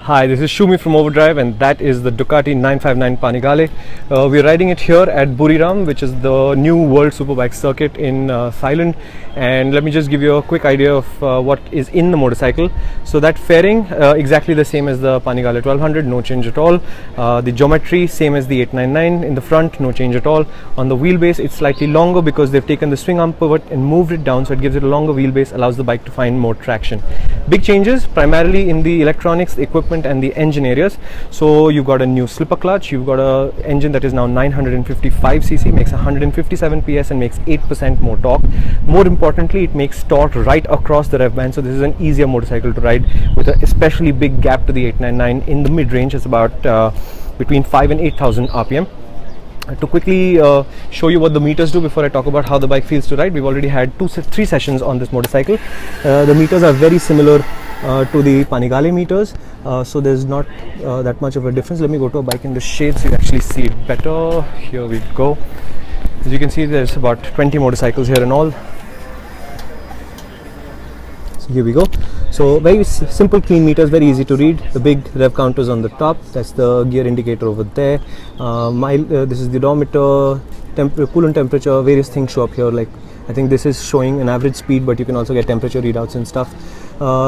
Hi, this is Shumi from Overdrive, and that is the Ducati 959 Panigale. We're riding it here at Buriram, which is the new World Superbike circuit in Thailand. And let me just give you a quick idea of what is in the motorcycle. So that fairing, exactly the same as the Panigale 1200, no change at all. The geometry, same as the 899 in the front, no change at all. On the wheelbase, it's slightly longer because they've taken the swing arm pivot and moved it down, so it gives it a longer wheelbase, allows the bike to find more traction. Big changes primarily in the electronics, the equipment and the engine areas. So you've got a new slipper clutch, you've got a engine that is now 955cc, makes 157 PS and makes 8% more torque. More importantly, it makes torque right across the rev band, so this is an easier motorcycle to ride with an especially big gap to the 899 in the mid-range. It's about between 5 and 8,000 RPM. To quickly show you what the meters do before I talk about how the bike feels to ride, we've already had three sessions on this motorcycle. The meters are very similar to the Panigale meters, so there's not that much of a difference. Let me go to a bike in the shade so you actually see it better. Here we go. As you can see, there's about 20 motorcycles here in all. So here we go. So very simple, clean meters, very easy to read. The big rev counters on the top, that's the gear indicator over there. This is the odometer, coolant temperature, various things show up here. Like I think this is showing an average speed, but you can also get temperature readouts and stuff.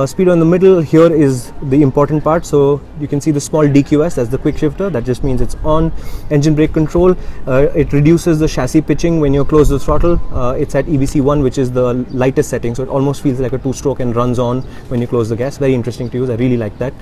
Speed on the middle here is the important part. So you can see the small DQS, that's the quick shifter, that just means it's on. Engine brake control, it reduces the chassis pitching when you close the throttle. It's at EBC1, which is the lightest setting, so it almost feels like a two-stroke and runs on when you close the gas. Very interesting to use, I really like that.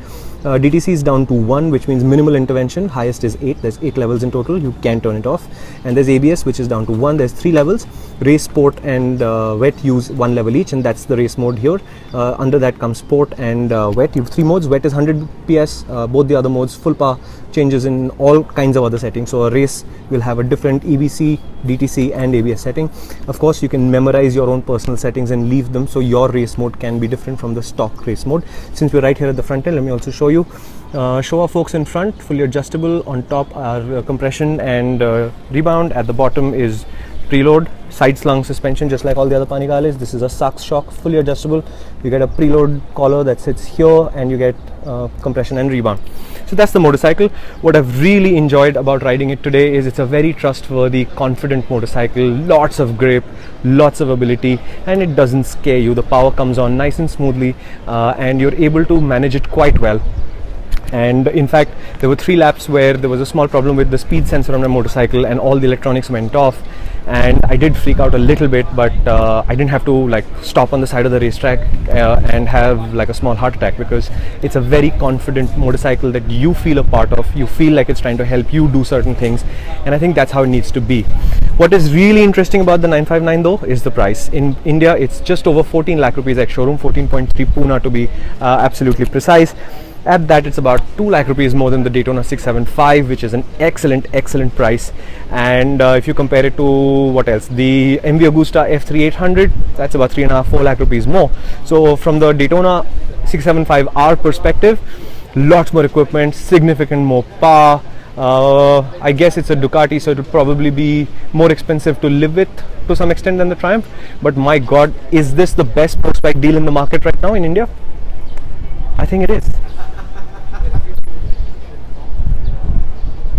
DTC is down to 1, which means minimal intervention. Highest is 8, there's 8 levels in total, you can turn it off. And there's ABS, which is down to 1. There's 3 levels. Race, sport and wet use 1 level each, and that's the race mode here. Under that comes sport and wet. You have 3 modes. Wet is 100 PS, both the other modes full power, changes in all kinds of other settings. So a race will have a different EBC, DTC and ABS setting. Of course, you can memorize your own personal settings and leave them, so your race mode can be different from the stock race mode. Since we're right here at the front end, let me also show you. Show our forks in front, fully adjustable. On top are compression and rebound. At the bottom is preload, side slung suspension, just like all the other Panigales. This is a Sachs shock, fully adjustable. You get a preload collar that sits here, and you get compression and rebound. So that's the motorcycle. What I've really enjoyed about riding it today is it's a very trustworthy, confident motorcycle. Lots of grip, lots of ability, and it doesn't scare you. The power comes on nice and smoothly, and you're able to manage it quite well. And in fact, there were 3 laps where there was a small problem with the speed sensor on my motorcycle and all the electronics went off, and I did freak out a little bit, but I didn't have to like stop on the side of the racetrack and have like a small heart attack, because it's a very confident motorcycle that you feel a part of. You feel like it's trying to help you do certain things, and I think that's how it needs to be. What is really interesting about the 959 though is the price. In India, it's just over 14 lakh rupees ex showroom, 14.3 Pune to be absolutely precise. At that, it's about 2 lakh rupees more than the Daytona 675, which is an excellent price. And if you compare it to what else, the MV Agusta F3 800, that's about 3.5-4 lakh rupees more. So from the Daytona 675R perspective, lots more equipment, significant more power. I guess it's a Ducati, so it will probably be more expensive to live with to some extent than the Triumph. But my God, is this the best sports bike deal in the market right now in India? I think it is.